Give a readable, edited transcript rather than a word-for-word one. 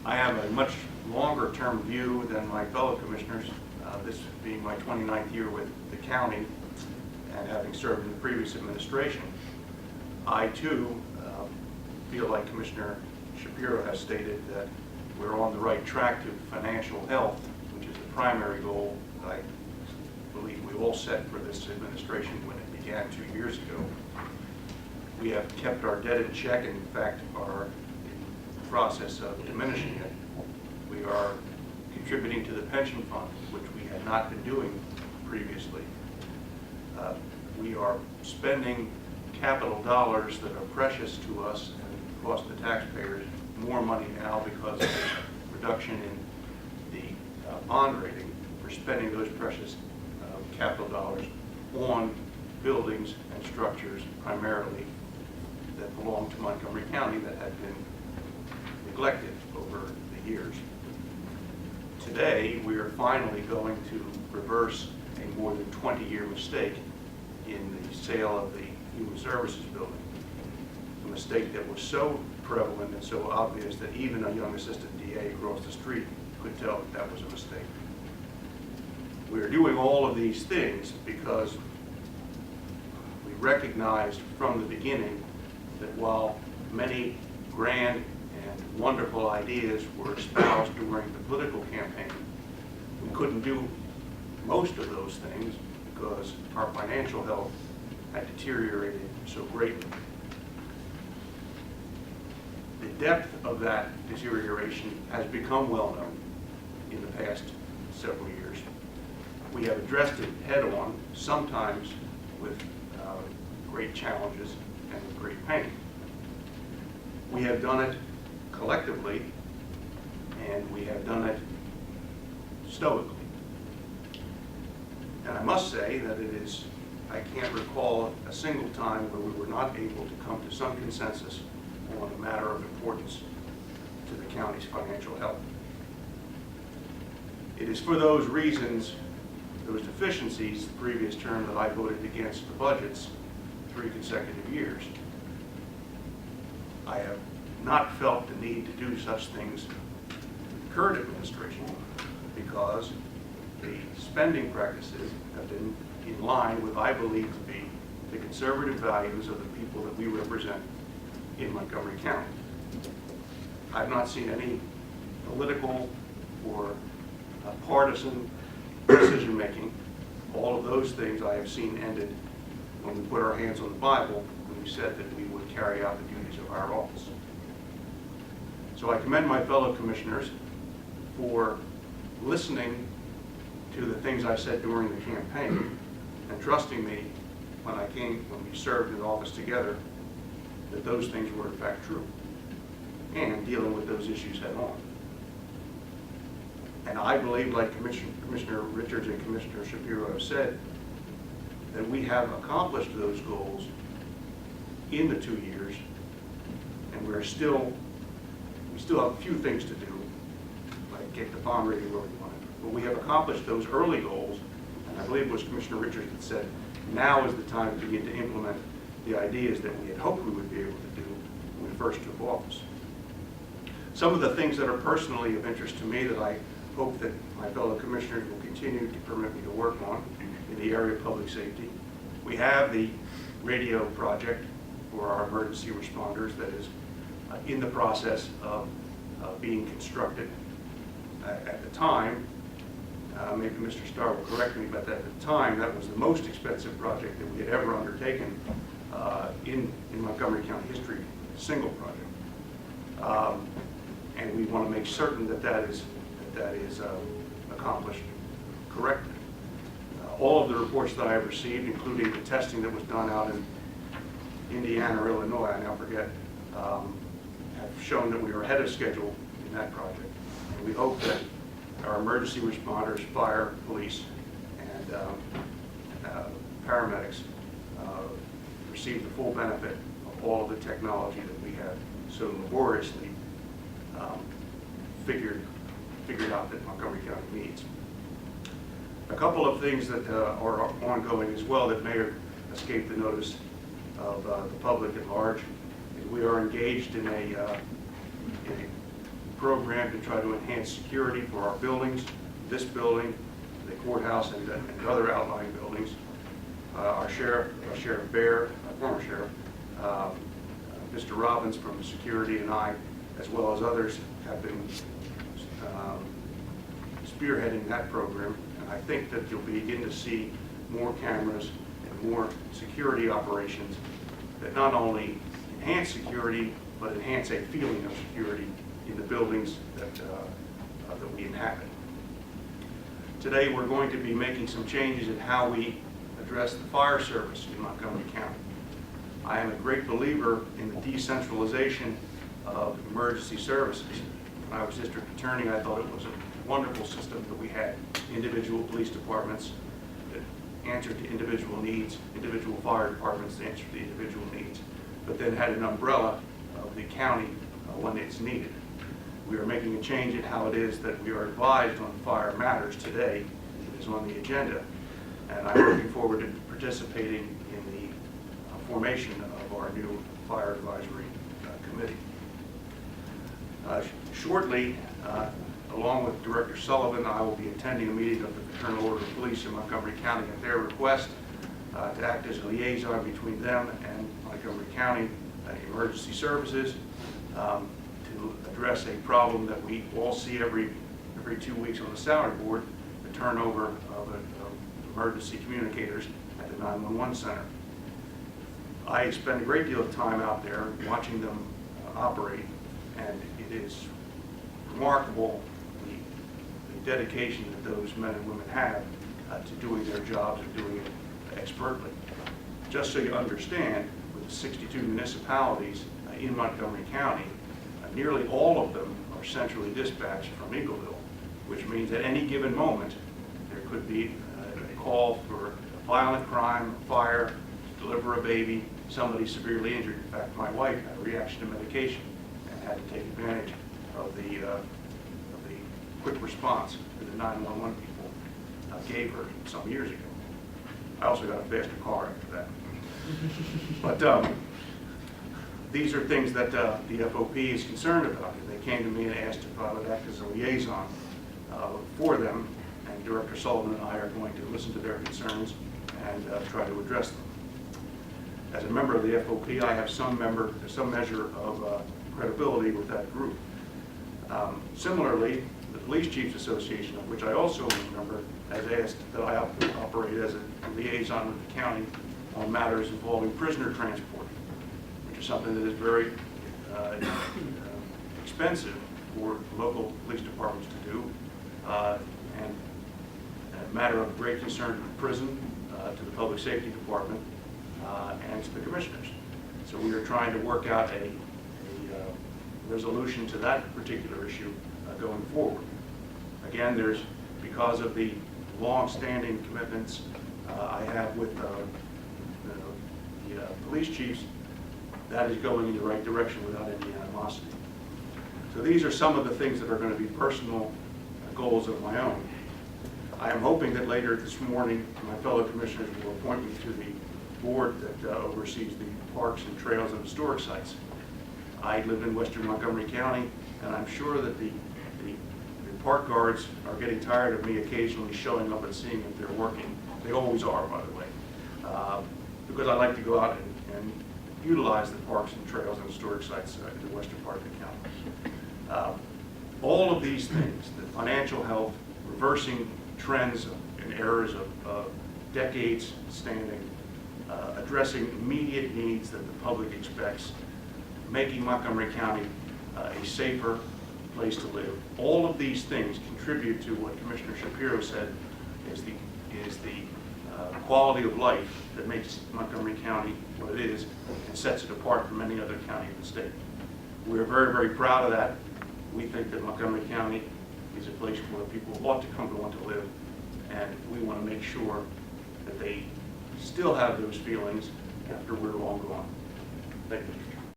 I have a much longer term view than my fellow commissioners, this being my 29th year with the county and having served in the previous administration. I too feel like Commissioner Shapiro has stated that we're on the right track to financial health, which is the primary goal that I believe we all set for this administration when it began 2 years ago. We have kept our debt in check and in fact are in the process of diminishing it. We are contributing to the pension fund, which we had not been doing previously. We are spending capital dollars that are precious to us and cost the taxpayers more money now because of the reduction in the bond rating. We're spending those precious capital dollars on buildings and structures primarily that belong to Montgomery County that had been neglected over the years. Today, we are finally going to reverse a more than 20-year mistake in the sale of the Human Services Building. A mistake that was so prevalent and so obvious that even a young assistant DA across the street could tell that that was a mistake. We are doing all of these things because we recognized from the beginning that while many grand and wonderful ideas were espoused during the political campaign, we couldn't do most of those things because our financial health had deteriorated so greatly. The depth of that deterioration has become well known in the past several years. We have addressed it head on, sometimes with great challenges and with great pain. We have done it collectively, and we have done it stoically. And I must say that I can't recall a single time where we were not able to come to some consensus on a matter of importance to the county's financial health. It is for those reasons, those deficiencies, the previous term that I voted against the budgets 3 consecutive years. I have not felt the need to do such things with the current administration because the spending practices have been in line with, I believe, to be the conservative values of the people that we represent in Montgomery County. I've not seen any political or partisan decision making. All of those things I have seen ended when we put our hands on the Bible and we said that we would carry out the duties of our office. So I commend my fellow commissioners for listening to the things I said during the campaign and trusting me when we served in office together, that those things were in fact true, and dealing with those issues head on. And I believe, like Commissioner Richards and Commissioner Shapiro have said, that we have accomplished those goals in the 2 years, and we still have a few things to do, like get the bond rating where we want it. But we have accomplished those early goals, and I believe it was Commissioner Richards that said, now is the time to begin to implement the ideas that we had hoped we would be able to do when we first took office. Some of the things that are personally of interest to me that I hope that my fellow commissioners will continue to permit me to work on in the area of public safety. We have the radio project for our emergency responders that is in the process of being constructed. At the time, maybe Mr. Starr will correct me, but at the time that was the most expensive project that we had ever undertaken in Montgomery County history, a single project. And we want to make certain that that is accomplished correctly. All of the reports that I have received, including the testing that was done out in Indiana or Illinois, I now forget, have shown that we are ahead of schedule in that project. And we hope that our emergency responders, fire, police, and paramedics receive the full benefit of all of the technology that we have so laboriously figured out that Montgomery County needs. A couple of things that are ongoing as well that may have escaped the notice of the public at large is we are engaged in a program to try to enhance security for our buildings, this building, the courthouse, and other outlying buildings. Our Sheriff Bear, former Sheriff, Mr. Robbins from security, and I, as well as others, have been spearheading that program. And I think that you'll begin to see more cameras and more security operations that not only enhance security, but enhance a feeling of security in the buildings that we inhabit. Today we're going to be making some changes in how we address the fire service in Montgomery County. I am a great believer in the decentralization of emergency services. When I was district attorney, I thought it was a wonderful system that we had individual police departments that answered to individual needs, individual fire departments that answered to individual needs, but then had an umbrella of the county when it's needed. We are making a change in how it is that we are advised on fire matters today. It is on the agenda, and I'm looking forward to participating in the formation of our new Fire Advisory Committee. Shortly, along with Director Sullivan, I will be attending a meeting of the Fraternal Order of Police in Montgomery County at their request to act as a liaison between them and Montgomery County Emergency Services to address a problem that we all see every 2 weeks on the salary board, the turnover of emergency communicators at the 911 center. I spend a great deal of time out there watching them operate, and it is remarkable the dedication that those men and women have to doing their jobs and doing it expertly. Just so you understand, with 62 municipalities in Montgomery County, nearly all of them are centrally dispatched from Eagleville, which means at any given moment there could be a call for a violent crime, a fire, to deliver a baby, somebody severely injured. In fact, my wife had a reaction to medication and had to take advantage of the quick response that the 911 people gave her some years ago. I also got a faster car after that. But these are things that the FOP is concerned about. And they came to me and asked if I would act as a liaison for them, and Director Sullivan and I are going to listen to their concerns and try to address them. As a member of the FOP, I have some measure of credibility with that group. Similarly, the Police Chiefs Association, of which I also am a member, has asked that I operate as a liaison with the county on matters involving prisoner transport, which is something that is very expensive for local police departments to do, and a matter of great concern to the prison, to the Public Safety Department, and to the commissioners. So we are trying to work out a resolution to that particular issue going forward. Again, because of the long-standing commitments I have with the police chiefs, that is going in the right direction without any animosity. So these are some of the things that are going to be personal goals of my own. I am hoping that later this morning my fellow commissioners will appoint me to the board that oversees the parks and trails and historic sites. I live in western Montgomery County, and I'm sure that the park guards are getting tired of me occasionally showing up and seeing if they're working. They always are, by the way, because I like to go out and utilize the parks and trails and historic sites in the western part of the county. All of these things, the financial health, reversing trends and errors of decades standing, addressing immediate needs that the public expects, making Montgomery County a safer place to live. All of these things contribute to what Commissioner Shapiro said is the quality of life that makes Montgomery County what it is and sets it apart from any other county in the state. We are very, very proud of that. We think that Montgomery County is a place where people ought to come to want to live, and we want to make sure that they still have those feelings after we're long gone. Thank you.